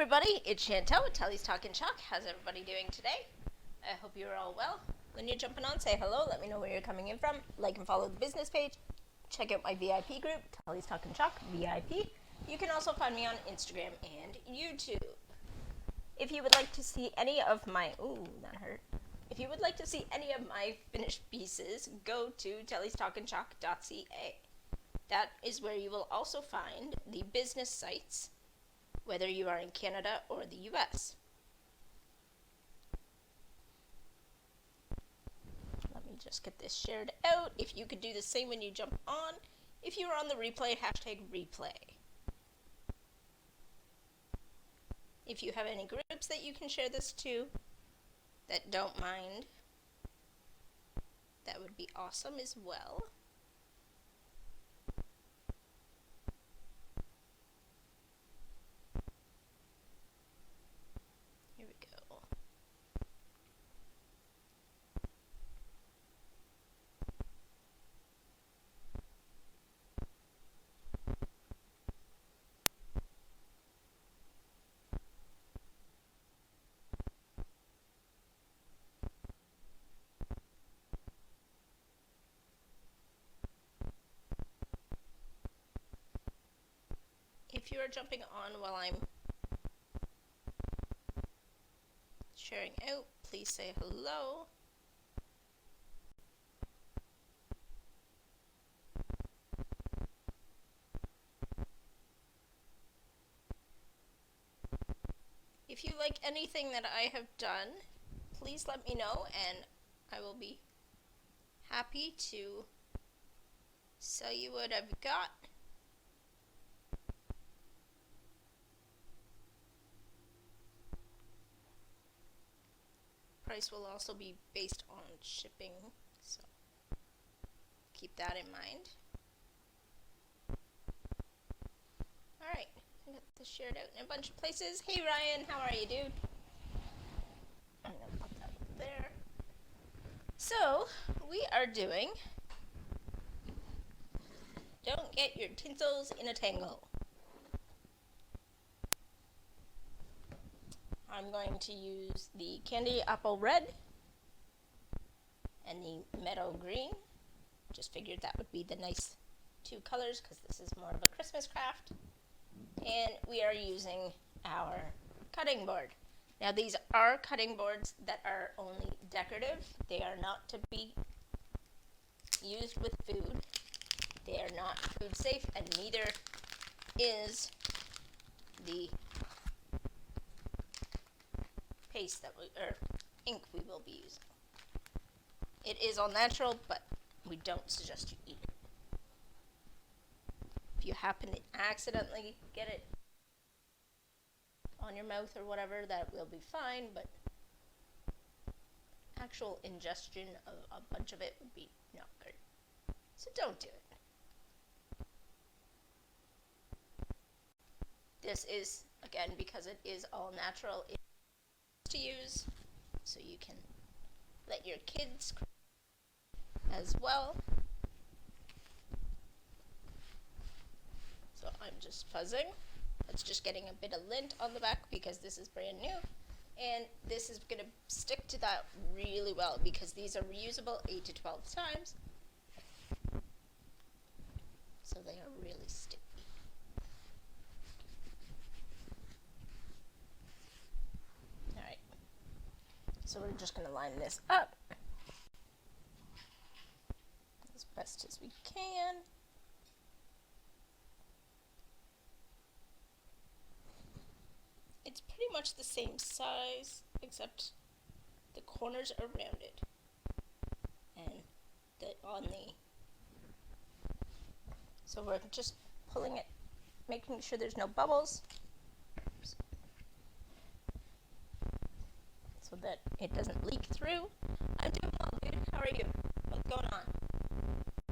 everybody, it's Chantel with Telly's Talkin' Chalk. How's everybody doing today? I hope you're all well. When you're jumping on, say hello, let me know where you're coming in from. Like and follow the business page. Check out my VIP group, Telly's Talkin' Chalk, VIP. You can also find me on Instagram and YouTube. If you would like to see any of my, If you would like to see any of my finished pieces, go to tellystalkinchalk.ca. That is where you will also find the business sites, whether you are in Canada or the US. Let me just get this shared out. If you could do the same when you jump on. If you are on the replay, hashtag replay. If you have any groups that you can share this to that don't mind, that would be awesome as well. Here we go. If you are jumping on while I'm sharing out, please say hello. If you like anything that I have done, please let me know and I will be happy to sell you what I've got. Price will also be based on shipping, so keep that in mind. Alright, I got this shared out in a bunch of places. Hey Ryan, how are you, dude? I'm gonna put that up there. So, we are doing Don't Get Your Tinsels in a Tangle. I'm going to use the Candy Apple Red and the Meadow Green. Just figured that would be the nice two colors because this is more of a Christmas craft. And we are using our cutting board. Now these are cutting boards that are only decorative. They are not to be used with food. They are not food safe, and neither is the paste or ink we will be using. It is all natural, but we don't suggest you eat it. If you happen to accidentally get it on your mouth or whatever, that will be fine, but actual ingestion of a bunch of it would be not good. So don't do it. This is, again, because it is all natural, to use, so you can let your kids as well. So I'm just fuzzing. That's just getting a bit of lint on the back because this is brand new, and this is going to stick to that really well because these are reusable 8 to 12 times, so they are really sticky. So we're just going to line this up as best as we can. It's pretty much the same size, except the corners are rounded. And so we're just pulling it, making sure there's no bubbles, so that it doesn't leak through. I'm doing well, dude. How are you? What's going on?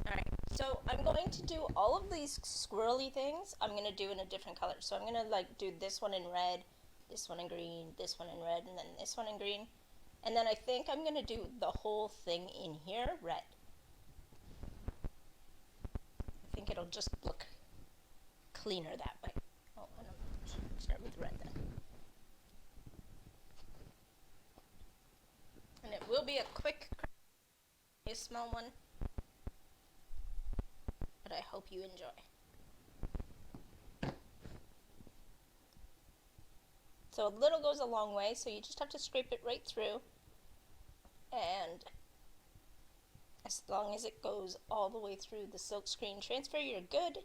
Alright, so I'm going to do all of these squirrely things, I'm going to do in a different color. So I'm going to do this one in red, this one in green, this one in red, and then this one in green. And then I think I'm going to do the whole thing in here red. I think it'll just look cleaner that way. Oh, I'm going to start with red then. be a quick, a small one, but I hope you enjoy. So a little goes a long way, so you just have to scrape it right through, and as long as it goes all the way through the silk screen transfer, you're good.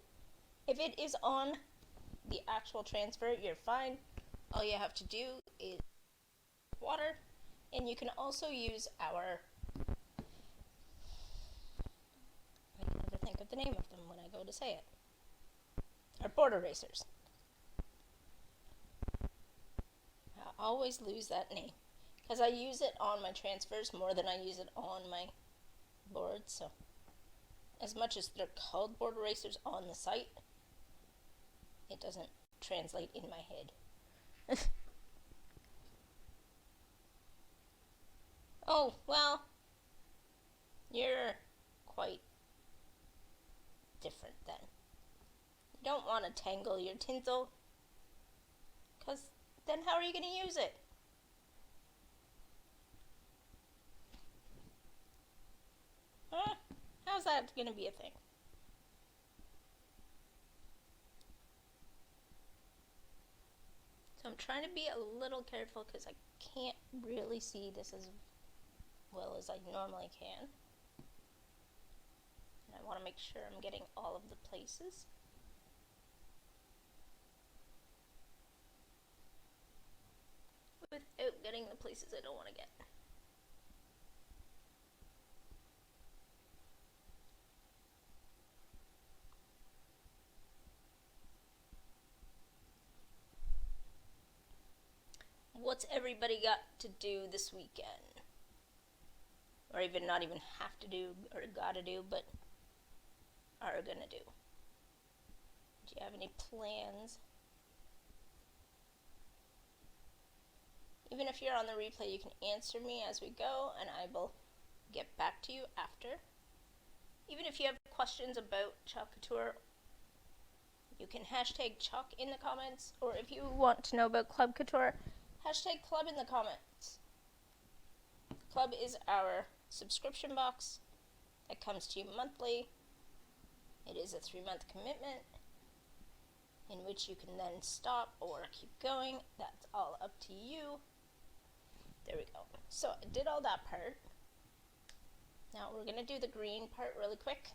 If it is on the actual transfer, you're fine. All you have to do is water, and you can also use our, I can never think of the name of them when I go to say it, our board erasers. I always lose that name because I use it on my transfers more than I use it on my boards. So as much as they're called board erasers on the site, it doesn't translate in my head. Oh, well, you're quite different then. You don't want to tangle your tinsel, because then how are you going to use it? Huh? How's that going to be a thing? So I'm trying to be a little careful because I can't really see this as well as I normally can. And I want to make sure I'm getting all of the places. Without getting the places I don't want to get. What's everybody got to do this weekend? Or even not even have to do or gotta do, but are gonna do? Do you have any plans? Even if you're on the replay, you can answer me as we go, and I will get back to you after. Even if you have questions about Chalk Couture, you can hashtag Chalk in the comments, or if you want to know about Club Couture, hashtag Club in the comments. Club is our subscription box that comes to you monthly. It is a 3-month commitment in which you can then stop or keep going. That's all up to you. There we go. So I did all that part. Now we're going to do the green part really quick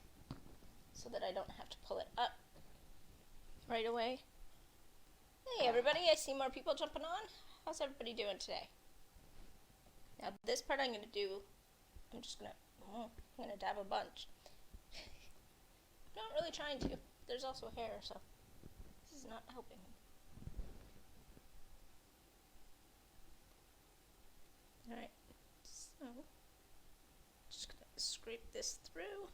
so that I don't have to pull it up right away. Hey everybody, I see more people jumping on. How's everybody doing today? Now this part I'm going to do, I'm going to dab a bunch. Not really trying to. There's also hair, so this is not helping. Alright, so just going to scrape this through.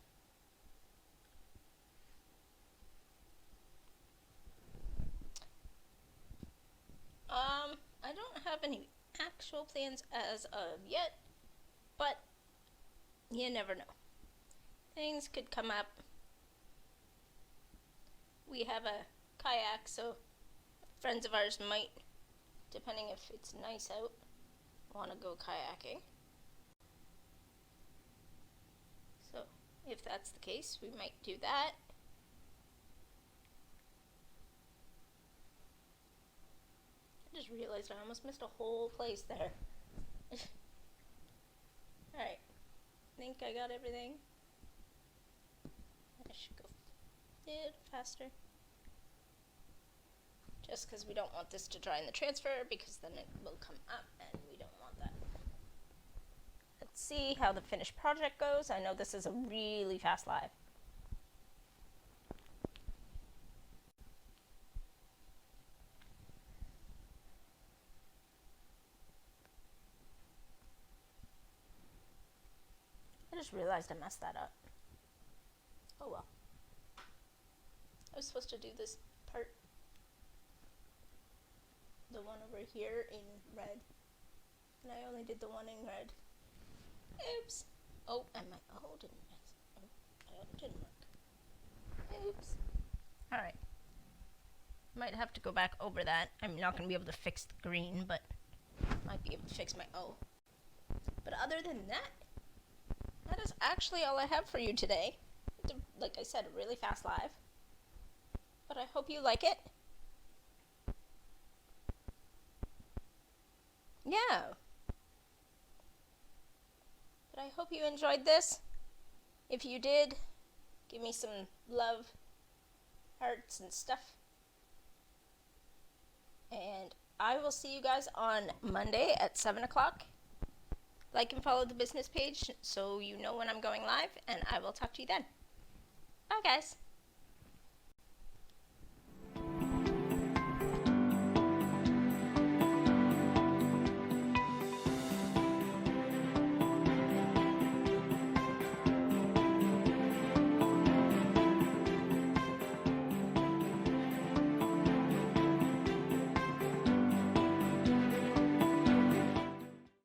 I don't have any actual plans as of yet, but you never know. Things could come up. We have a kayak, so friends of ours might, depending if it's nice out, want to go kayaking. So if that's the case, we might do that. I just realized I almost missed a whole place there. Alright, think I got everything. I should go a bit faster. Just because we don't want this to dry in the transfer, because then it will come up and we don't want that. Let's see how the finished project goes. I know this is a really fast live. I just realized I messed that up. Oh well. I was supposed to do this part, the one over here in red, and I only did the one in red. Oops. Oh, and my O didn't didn't work. Oops. Alright. Might have to go back over that. I'm not going to be able to fix the green, but might be able to fix my O. But other than that, that is actually all I have for you today. Like I said, a really fast live. But I hope you like it. Yeah. But I hope you enjoyed this. If you did, give me some love, hearts, and stuff. And I will see you guys on Monday at 7 o'clock. Like and follow the business page so you know when I'm going live, and I will talk to you then. Bye, guys.